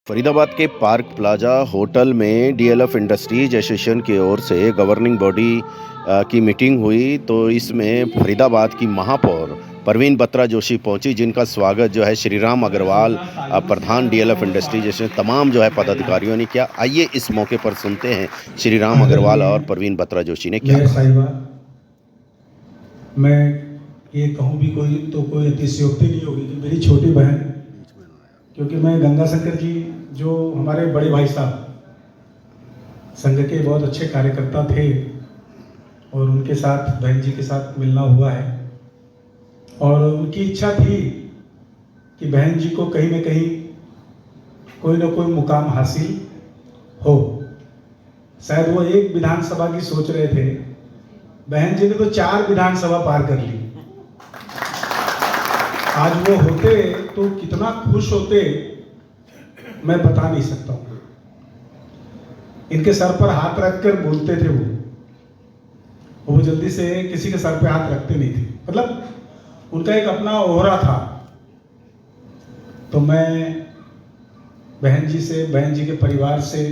फरीदाबाद के park plaza hotel में DLF industries association की ओर से गवर्निंग बॉडी की मीटिंग हुई। तो इसमें फरीदाबाद की महापौर परवीन बत्रा जोशी पहुंची, जिनका स्वागत जो है श्रीराम अग्रवाल प्रधान डीएलएफ इंडस्ट्रीज एसोसिएशन तमाम जो है पदाधिकारियों ने किया। आइए इस मौके पर सुनते हैं श्रीराम अग्रवाल और परवीन बत्रा जोशी ने क्या कहा। साहिबा, मैं ये कहूँ भी कोई तो कोई अतिशयोक्ति नहीं होगी कि मेरी छोटी बहन, क्योंकि मैं गंगा शंकर जी जो हमारे बड़े भाई साहब संघ के बहुत अच्छे कार्यकर्ता थे और उनके साथ बहन जी के साथ मिलना हुआ है और उनकी इच्छा थी कि बहन जी को कहीं न कहीं कोई ना कोई मुकाम हासिल हो। शायद वो एक विधानसभा की सोच रहे थे, बहन जी ने तो 4 विधानसभा पार कर ली। आज वो होते तो कितना खुश होते मैं बता नहीं सकता हूं। इनके सर पर हाथ रखकर बोलते थे वो जल्दी से किसी के सर पे हाथ रखते नहीं थे, मतलब उनका एक अपना ओहरा था। तो मैं बहन जी से, बहन जी के परिवार से,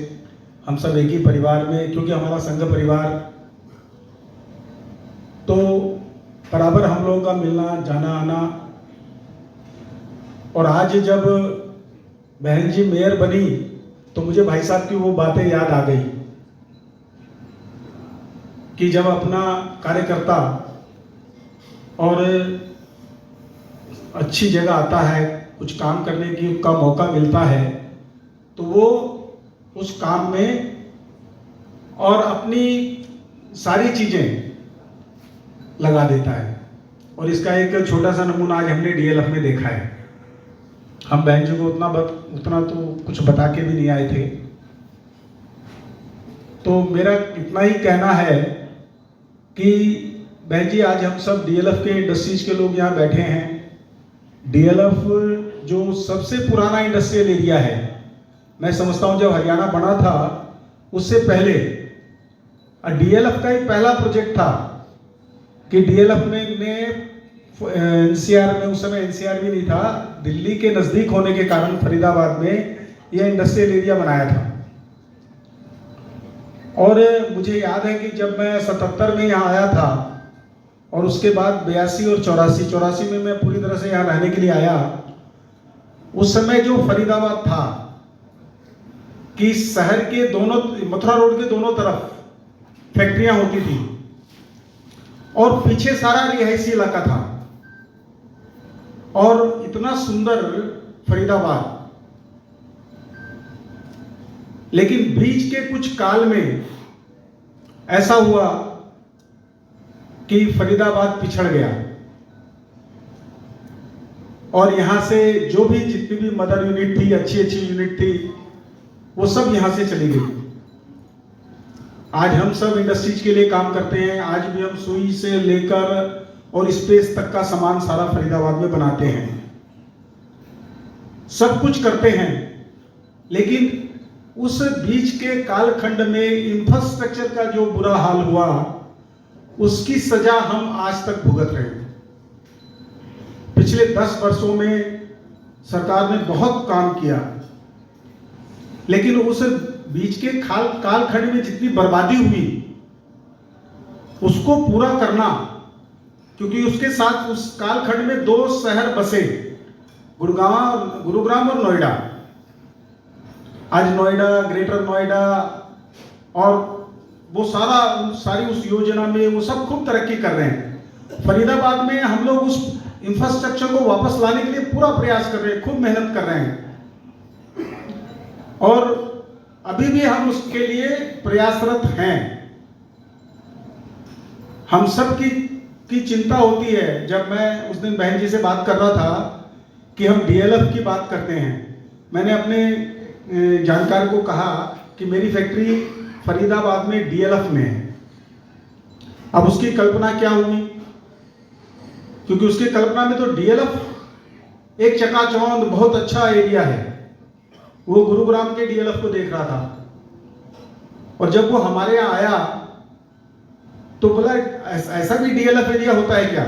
हम सब एक ही परिवार में, क्योंकि हमारा संघ परिवार तो बराबर हम लोगों का मिलना जाना आना। और आज जब बहन जी मेयर बनी तो मुझे भाई साहब की वो बातें याद आ गई कि जब अपना कार्यकर्ता और अच्छी जगह आता है, कुछ काम करने की का मौका मिलता है, तो वो उस काम में और अपनी सारी चीजें लगा देता है। और इसका एक छोटा सा नमूना आज हमने डीएलएफ में देखा है। हम बहन जी को उतना तो कुछ बता के भी नहीं आए थे। तो मेरा इतना ही कहना है कि बहन जी, आज हम सब डीएलएफ के इंडस्ट्रीज के लोग यहाँ बैठे हैं। डीएलएफ जो सबसे पुराना इंडस्ट्रियल एरिया है, मैं समझता हूँ जब हरियाणा बना था उससे पहले डीएलएफ का ही पहला प्रोजेक्ट था कि डीएलएफ ने एनसीआर में, उस समय एनसीआर भी नहीं था, दिल्ली के नजदीक होने के कारण फरीदाबाद में यह इंडस्ट्रियल एरिया बनाया था। और मुझे याद है कि जब मैं 77 में यहाँ आया था और उसके बाद 82 और 84 में मैं पूरी तरह से यहाँ रहने के लिए आया, उस समय जो फरीदाबाद था कि शहर के दोनों, मथुरा रोड के दोनों तरफ फैक्ट्रियां होती थी और पीछे सारा रिहायशी इलाका था और इतना सुंदर फरीदाबाद। लेकिन बीच के कुछ काल में ऐसा हुआ कि फरीदाबाद पिछड़ गया और यहां से जो भी जितनी भी मदर यूनिट थी, अच्छी अच्छी यूनिट थी, वो सब यहां से चली गई। आज हम सब इंडस्ट्रीज के लिए काम करते हैं। आज भी हम सुई से लेकर और स्पेस तक का सामान सारा फरीदाबाद में बनाते हैं, सब कुछ करते हैं। लेकिन उस बीच के कालखंड में इंफ्रास्ट्रक्चर का जो बुरा हाल हुआ, उसकी सजा हम आज तक भुगत रहे हैं। पिछले 10 वर्षों में सरकार ने बहुत काम किया, लेकिन उस बीच के कालखंड में जितनी बर्बादी हुई उसको पूरा करना, क्योंकि उसके साथ उस कालखंड में 2 शहर बसे, गुरुग्राम और नोएडा। आज नोएडा, ग्रेटर नोएडा और वो सारी उस योजना में वो सब खूब तरक्की कर रहे हैं। फरीदाबाद में हम लोग उस इंफ्रास्ट्रक्चर को वापस लाने के लिए पूरा प्रयास कर रहे हैं, खूब मेहनत कर रहे हैं और अभी भी हम उसके लिए प्रयासरत हैं। हम सब की चिंता होती है। जब मैं उस दिन बहन जी से बात कर रहा था कि हम डीएलएफ की बात करते हैं, मैंने अपने जानकार को कहा कि मेरी फैक्ट्री फरीदाबाद में डीएलएफ में है। अब उसकी कल्पना क्या हुई, क्योंकि उसकी कल्पना में तो डीएलएफ एक चकाचौंध बहुत अच्छा एरिया है। वो गुरुग्राम के डीएलएफ को देख रहा था और जब वो हमारे यहाँ आया तो बोला, ऐसा भी डीएलएफ एरिया होता है क्या?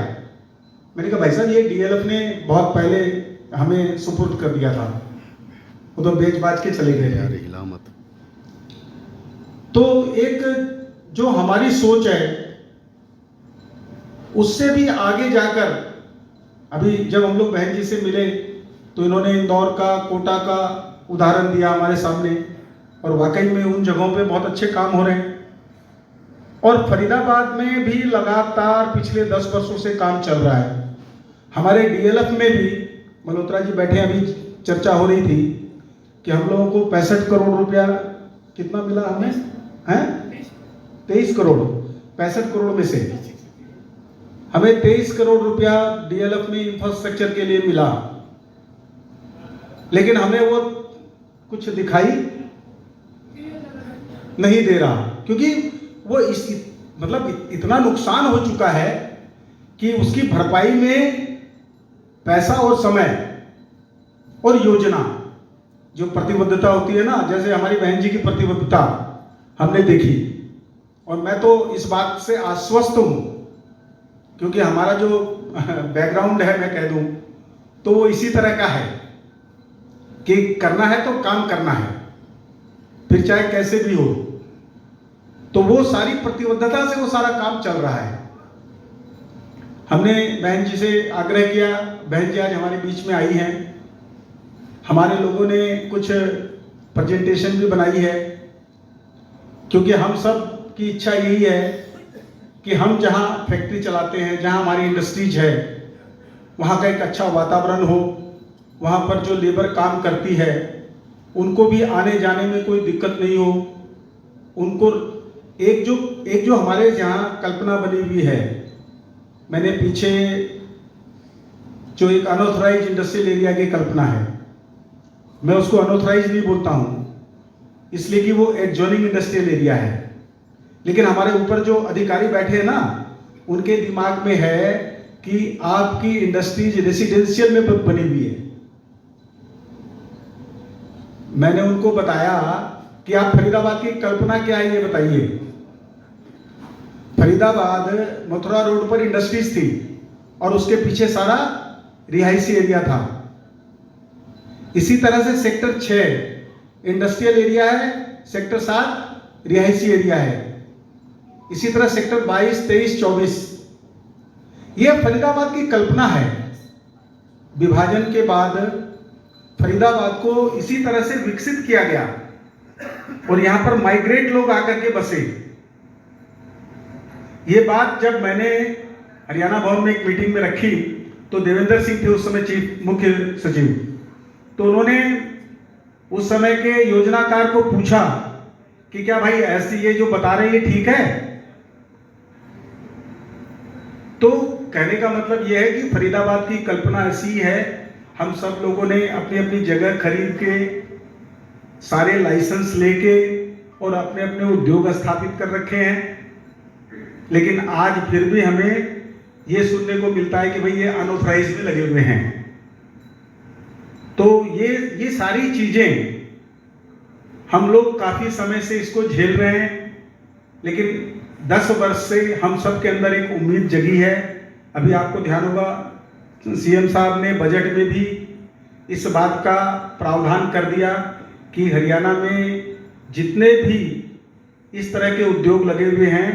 मैंने कहा भाई साहब, ये डीएलएफ ने बहुत पहले हमें सुपुर्द कर दिया था। वो तो बेच बाज के चले गए यार थे। हिला मत। तो एक जो हमारी सोच है उससे भी आगे जाकर, अभी जब हम लोग बहन जी से मिले तो इन्होंने इंदौर का, कोटा का उदाहरण दिया हमारे सामने, और वाकई में उन जगहों पे बहुत अच्छे काम हो रहे हैं। और फरीदाबाद में भी लगातार पिछले 10 वर्षों से काम चल रहा है। हमारे डीएलएफ में भी मल्होत्रा जी बैठे, अभी चर्चा हो रही थी कि हम लोगों को 65 करोड़ रुपया कितना मिला हमें, हैं 23 करोड़, 65 करोड़ में से हमें 23 करोड़ रुपया डीएलएफ में इंफ्रास्ट्रक्चर के लिए मिला, लेकिन हमें वो कुछ दिखाई नहीं दे रहा, क्योंकि वो मतलब इतना नुकसान हो चुका है कि उसकी भरपाई में पैसा और समय और योजना, जो प्रतिबद्धता होती है ना, जैसे हमारी बहन जी की प्रतिबद्धता हमने देखी, और मैं तो इस बात से आश्वस्त हूं, क्योंकि हमारा जो बैकग्राउंड है मैं कह दूं तो वो इसी तरह का है कि करना है तो काम करना है, फिर चाहे कैसे भी हो। तो वो सारी प्रतिबद्धता से वो सारा काम चल रहा है। हमने बहन जी से आग्रह किया, बहन जी आज हमारे बीच में आई हैं, हमारे लोगों ने कुछ प्रेजेंटेशन भी बनाई है, क्योंकि हम सब की इच्छा यही है कि हम जहां फैक्ट्री चलाते हैं, जहां हमारी इंडस्ट्रीज है, वहां का एक अच्छा वातावरण हो, वहां पर जो लेबर काम करती है उनको भी आने जाने में कोई दिक्कत नहीं हो, उनको एक जो हमारे यहाँ कल्पना बनी हुई है, मैंने पीछे जो एक अनऑथराइज इंडस्ट्रियल एरिया की कल्पना है, मैं उसको अनऑथराइज नहीं बोलता हूँ इसलिए कि वो एडजॉइनिंग इंडस्ट्रियल एरिया है, लेकिन हमारे ऊपर जो अधिकारी बैठे हैं ना, उनके दिमाग में है कि आपकी इंडस्ट्रीज रेसिडेंशियल में बनी हुई है। मैंने उनको बताया कि आप फरीदाबाद की कल्पना क्या है ये बताइए। फरीदाबाद मथुरा रोड पर इंडस्ट्रीज थी और उसके पीछे सारा रिहायशी एरिया था। इसी तरह से सेक्टर 6 इंडस्ट्रियल एरिया है, सेक्टर 7 रिहायशी एरिया है, इसी तरह सेक्टर 22, 23, 24 ये फरीदाबाद की कल्पना है। विभाजन के बाद फरीदाबाद को इसी तरह से विकसित किया गया और यहां पर माइग्रेट लोग आकर के बसे। ये बात जब मैंने हरियाणा भवन में एक मीटिंग में रखी तो देवेंद्र सिंह थे उस समय चीफ मुख्य सचिव, तो उन्होंने उस समय के योजनाकार को पूछा कि क्या भाई ऐसी ये जो बता रहे हैं ठीक है? तो कहने का मतलब यह है कि फरीदाबाद की कल्पना ऐसी है, हम सब लोगों ने अपनी अपनी जगह खरीद के, सारे लाइसेंस लेके और अपने अपने उद्योग स्थापित कर रखे हैं, लेकिन आज फिर भी हमें ये सुनने को मिलता है कि भाई ये अनऑथराइज में लगे हुए हैं। तो ये सारी चीजें हम लोग काफी समय से इसको झेल रहे हैं, लेकिन 10 वर्ष से हम सब के अंदर एक उम्मीद जगी है। अभी आपको ध्यान होगा सीएम साहब ने बजट में भी इस बात का प्रावधान कर दिया कि हरियाणा में जितने भी इस तरह के उद्योग लगे हुए हैं,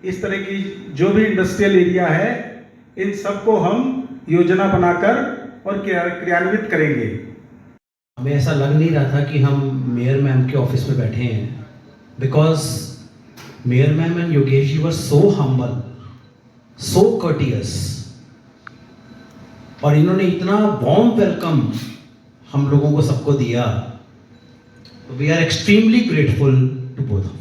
इस तरह की जो भी इंडस्ट्रियल एरिया है, इन सबको हम योजना बनाकर और क्रियान्वित करेंगे। हमें ऐसा लग नहीं रहा था कि हम मेयर मैम के ऑफिस में बैठे हैं, because mayor ma'am and Yogesh ji were so humble, so courteous, और इन्होंने इतना वार्म वेलकम हम लोगों को सबको दिया। We are extremely grateful to both of them.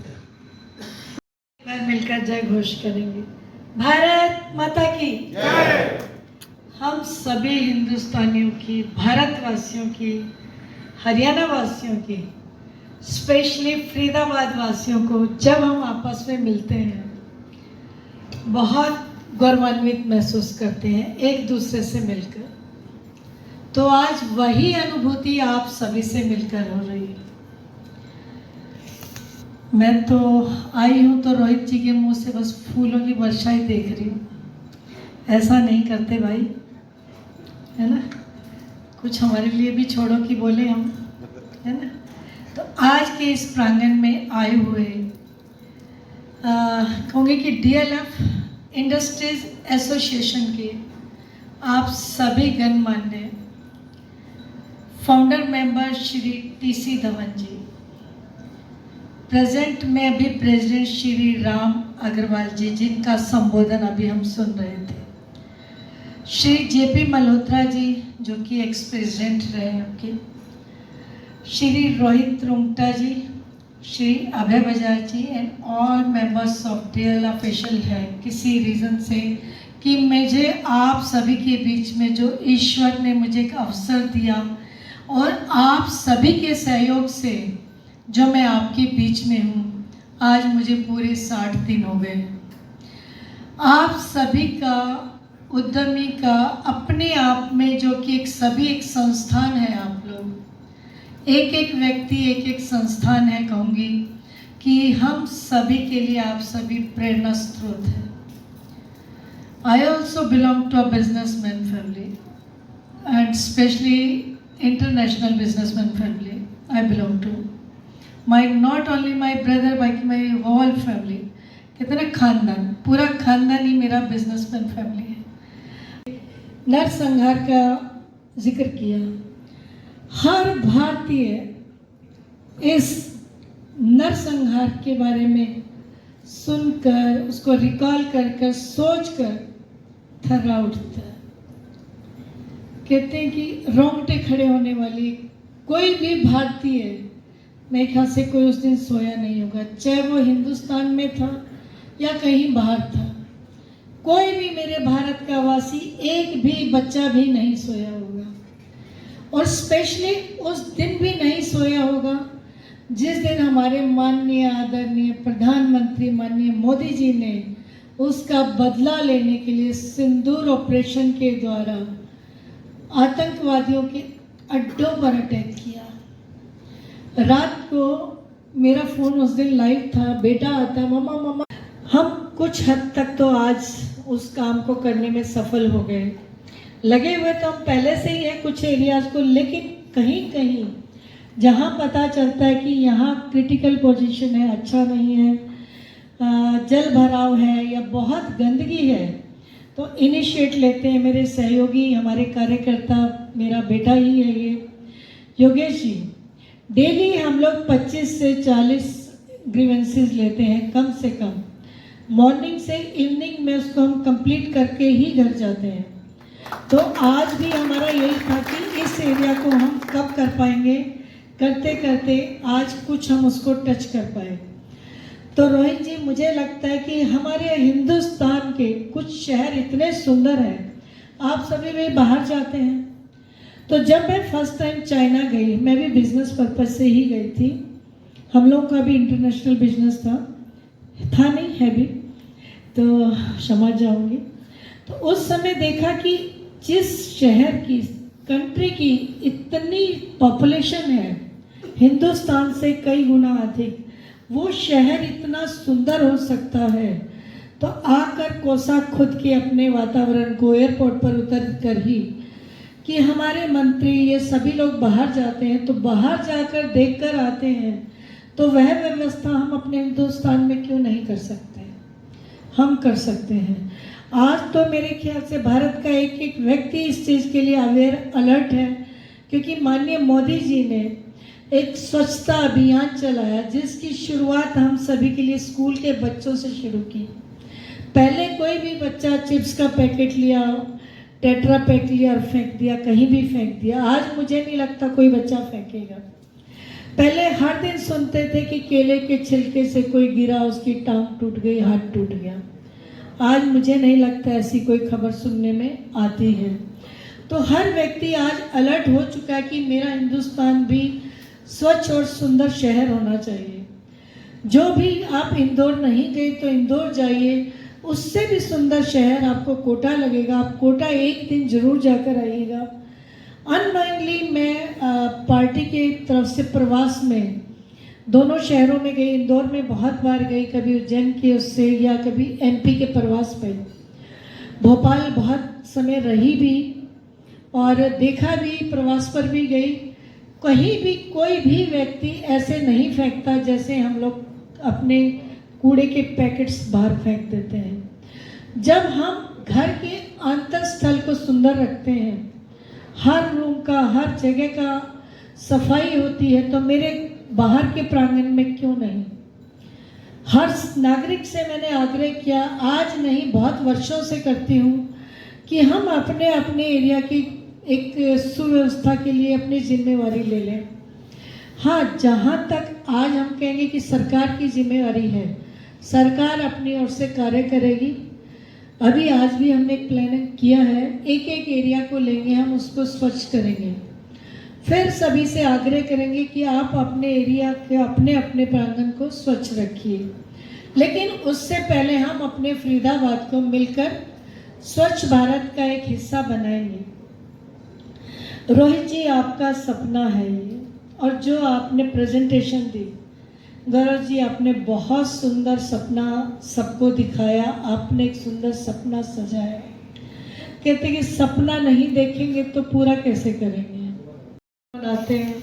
मिलकर जय घोष करेंगे। भारत माता की जय। हम सभी हिंदुस्तानियों की, भारतवासियों की, हरियाणा वासियों की, स्पेशली फरीदाबाद वासियों को जब हम आपस में मिलते हैं बहुत गौरवान्वित महसूस करते हैं एक दूसरे से मिलकर। तो आज वही अनुभूति आप सभी से मिलकर हो रही है। मैं तो आई हूँ तो रोहित जी के मुंह से बस फूलों की वर्षा ही देख रही हूँ। ऐसा नहीं करते भाई, है ना? कुछ हमारे लिए भी छोड़ो कि बोले हम, है ना। तो आज के इस प्रांगण में आए हुए कहूँगी कि DLF इंडस्ट्रीज एसोसिएशन के आप सभी गणमान्य founder member Shri TC Dhawan ji, present में अभी प्रेसिडेंट श्री राम अग्रवाल जी, जिनका संबोधन अभी हम सुन रहे थे, श्री JP मल्होत्रा जी जो कि एक्स प्रेसिडेंट रहे आपके, Shri Rohit Rungta ji, Shri Abhay Bajaj ji and all members of DLF official है। किसी रीज़न से कि मुझे आप सभी के बीच में जो ईश्वर ने मुझे एक अवसर दिया और आप सभी के सहयोग से जो मैं आपके बीच में हूँ, आज मुझे पूरे 60 दिन हो गए। आप सभी का उद्यमी का अपने आप में जो कि एक सभी एक संस्थान है, आप लोग एक एक व्यक्ति एक एक संस्थान है, कहूँगी कि हम सभी के लिए आप सभी प्रेरणा स्रोत हैं। I also belong to a businessman family and especially international businessman family I belong to. Not only my brother but my whole family, कितना खानदान, पूरा खानदान ही मेरा बिजनेसमैन फैमिली है। नरसंहार का जिक्र किया, हर भारतीय इस नरसंहार के बारे में सुनकर, उसको रिकॉल कर सोचकर थर्रा उठता है। कहते हैं कि रोंगटे खड़े होने वाली कोई भी भारतीय, मेरे ख्याल से कोई उस दिन सोया नहीं होगा, चाहे वो हिंदुस्तान में था या कहीं बाहर था। कोई भी मेरे भारत का वासी, एक भी बच्चा भी नहीं सोया होगा, और स्पेशली उस दिन भी नहीं सोया होगा जिस दिन हमारे माननीय आदरणीय प्रधानमंत्री माननीय मोदी जी ने उसका बदला लेने के लिए सिंदूर ऑपरेशन के द्वारा आतंकवादियों के अड्डों पर अटैक किया। रात को मेरा फ़ोन उस दिन लाइव था, बेटा आता, मम्मा। हम कुछ हद तक तो आज उस काम को करने में सफल हो गए। लगे हुए तो हम पहले से ही हैं कुछ एरियाज़ को, लेकिन कहीं कहीं जहाँ पता चलता है कि यहाँ क्रिटिकल पोजीशन है, अच्छा नहीं है, जल भराव है या बहुत गंदगी है, तो इनिशिएट लेते हैं मेरे सहयोगी, हमारे कार्यकर्ता, मेरा बेटा ही है ये योगेश जी। डेली हम लोग 25 से 40 ग्रीवेंसेस लेते हैं कम से कम, मॉर्निंग से इवनिंग में उसको हम कंप्लीट करके ही घर जाते हैं। तो आज भी हमारा यही था कि इस एरिया को हम कब कर पाएंगे, करते करते आज कुछ हम उसको टच कर पाए। तो रोहित जी, मुझे लगता है कि हमारे हिंदुस्तान के कुछ शहर इतने सुंदर हैं, आप सभी भी बाहर जाते हैं। तो जब मैं फर्स्ट टाइम चाइना गई, मैं भी बिजनेस पर्पज से ही गई थी, हम लोग का भी इंटरनेशनल बिजनेस था नहीं है भी, तो क्षमा चाहूँगी। तो उस समय देखा कि जिस शहर की, कंट्री की इतनी पॉपुलेशन है हिंदुस्तान से कई गुना अधिक, वो शहर इतना सुंदर हो सकता है। तो आकर कोसा खुद के अपने वातावरण को एयरपोर्ट पर उतर कर ही कि हमारे मंत्री ये सभी लोग बाहर जाते हैं, तो बाहर जाकर देख कर आते हैं, तो वह व्यवस्था हम अपने हिंदुस्तान में क्यों नहीं कर सकते? हम कर सकते हैं। आज तो मेरे ख्याल से भारत का एक एक व्यक्ति इस चीज़ के लिए अवेयर, अलर्ट है, क्योंकि माननीय मोदी जी ने एक स्वच्छता अभियान चलाया जिसकी शुरुआत हम सभी के लिए स्कूल के बच्चों से शुरू की। पहले कोई भी बच्चा चिप्स का पैकेट लिया, टेट्रा पैक लिया और फेंक दिया, कहीं भी फेंक दिया। आज मुझे नहीं लगता कोई बच्चा फेंकेगा। पहले हर दिन सुनते थे कि केले के छिलके से कोई गिरा, उसकी टांग टूट गई, हाथ टूट गया। आज मुझे नहीं लगता ऐसी कोई खबर सुनने में आती है। तो हर व्यक्ति आज अलर्ट हो चुका है कि मेरा हिंदुस्तान भी स्वच्छ और सुंदर शहर होना चाहिए। जो भी आप इंदौर नहीं गए तो इंदौर जाइए, उससे भी सुंदर शहर आपको कोटा लगेगा। आप कोटा एक दिन जरूर जाकर आइएगा। अनमाइंडली मैं पार्टी के तरफ से प्रवास में दोनों शहरों में गई। इंदौर में बहुत बार गई, कभी उज्जैन के उससे या कभी MP के प्रवास पे। भोपाल बहुत समय रही भी और देखा भी, प्रवास पर भी गई। कहीं भी कोई भी व्यक्ति ऐसे नहीं फेंकता जैसे हम लोग अपने कूड़े के पैकेट्स बाहर फेंक देते हैं। जब हम घर के अंतःस्थल को सुंदर रखते हैं, हर रूम का हर जगह का सफाई होती है, तो मेरे बाहर के प्रांगण में क्यों नहीं। हर नागरिक से मैंने आग्रह किया, आज नहीं बहुत वर्षों से करती हूँ, कि हम अपने अपने एरिया की एक सुव्यवस्था के लिए अपनी जिम्मेवारी ले लें। हाँ, जहाँ तक आज हम कहेंगे कि सरकार की जिम्मेवारी है, सरकार अपनी ओर से कार्य करेगी। अभी आज भी हमने एक प्लानिंग किया है, एक एक एरिया को लेंगे, हम उसको स्वच्छ करेंगे। फिर सभी से आग्रह करेंगे कि आप अपने एरिया के अपने अपने प्रांगण को स्वच्छ रखिए। लेकिन उससे पहले हम अपने फरीदाबाद को मिलकर स्वच्छ भारत का एक हिस्सा बनाएंगे। रोहित जी, आपका सपना है ये, और जो आपने प्रेजेंटेशन दी, गौरव जी आपने बहुत सुंदर सपना सबको दिखाया, आपने एक सुंदर सपना सजाया। कहते कि सपना नहीं देखेंगे तो पूरा कैसे करेंगे। बनाते हैं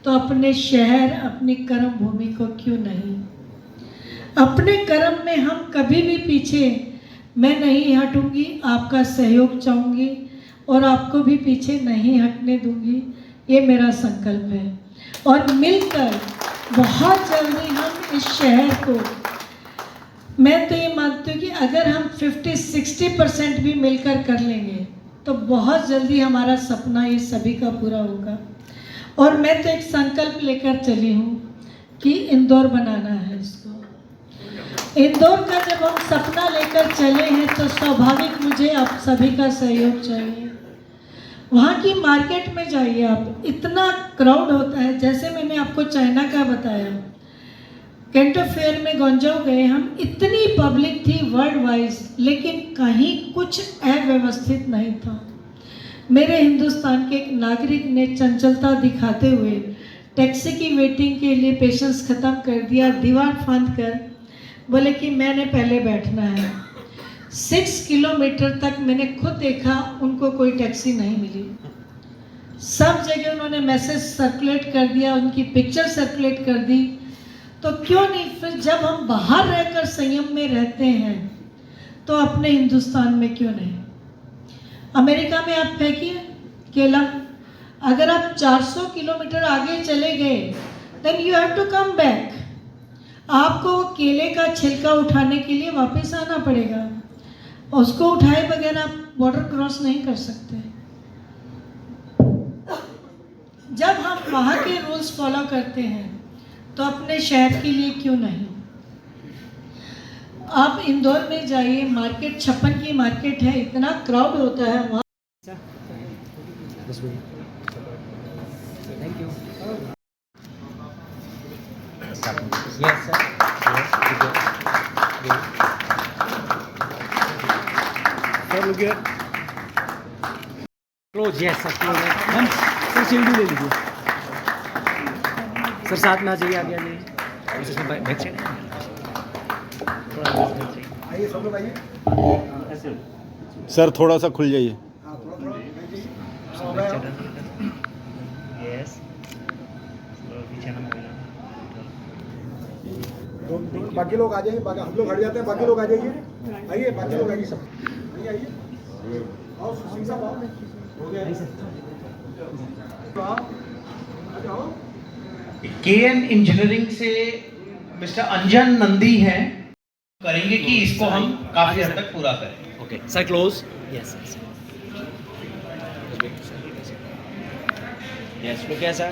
तो अपने शहर, अपनी कर्म भूमि को क्यों नहीं, अपने कर्म में हम कभी भी पीछे मैं नहीं हटूंगी, आपका सहयोग चाहूँगी और आपको भी पीछे नहीं हटने दूंगी, ये मेरा संकल्प है। और मिलकर बहुत जल्दी हम इस शहर को, मैं तो ये मानती हूँ कि अगर हम 50-60% भी मिलकर कर लेंगे तो बहुत जल्दी हमारा सपना ये सभी का पूरा होगा। और मैं तो एक संकल्प लेकर चली हूँ कि इंदौर बनाना है इसको। इंदौर का जब हम सपना लेकर चले हैं तो स्वाभाविक मुझे आप सभी का सहयोग चाहिए। वहाँ की मार्केट में जाइए आप, इतना क्राउड होता है। जैसे मैंने आपको चाइना का बताया, कैंटो फेयर में गंजाऊ गए हम, इतनी पब्लिक थी वर्ल्ड वाइज, लेकिन कहीं कुछ अव्यवस्थित नहीं था। मेरे हिंदुस्तान के एक नागरिक ने चंचलता दिखाते हुए टैक्सी की वेटिंग के लिए पेशेंस ख़त्म कर दिया, दीवार फांद कर बोले कि मैंने पहले बैठना है। 6 किलोमीटर तक मैंने खुद देखा, उनको कोई टैक्सी नहीं मिली। सब जगह उन्होंने मैसेज सर्कुलेट कर दिया, उनकी पिक्चर सर्कुलेट कर दी। तो क्यों नहीं, फिर जब हम बाहर रहकर संयम में रहते हैं तो अपने हिंदुस्तान में क्यों नहीं। अमेरिका में आप फेंकिए केला, अगर आप 400 किलोमीटर आगे चले गए then you have to come back. आपको केले का छिलका उठाने के लिए वापस आना पड़ेगा, उसको उठाए बगैर आप बॉर्डर क्रॉस नहीं कर सकते। जब हम वहाँ के रूल्स फॉलो करते हैं तो अपने शहर के लिए क्यों नहीं। आप इंदौर में जाइए, मार्केट 56 की मार्केट है, इतना क्राउड होता है वहाँ। Thank you. Yes, sir. Yes, sir, look here. Close, yes, sir. Close. हम सर शील्ड ले लीजिए। सर साथ में आ जाइए, आगे आ जाइए। इसमें बैक साइड है। आइए सब लोग आइए। सर थोड़ा सा खुल जाइए। Yes. पीछे ना मोबाइल। बाकी लोग आ जाइए, बाकी हम लोग हट जाते हैं, बाकी लोग आ जाइए। आइए, बाकी लोग आइए, सब आइए आइए। आओ सुशील साहब, आओ। हो गया आओ। केएन इंजीनियरिंग से मिस्टर अंजन नंदी हैं, करेंगे कि इसको हम काफी हद तक पूरा करें। Okay sir, close. Yes yes, look ऐसा।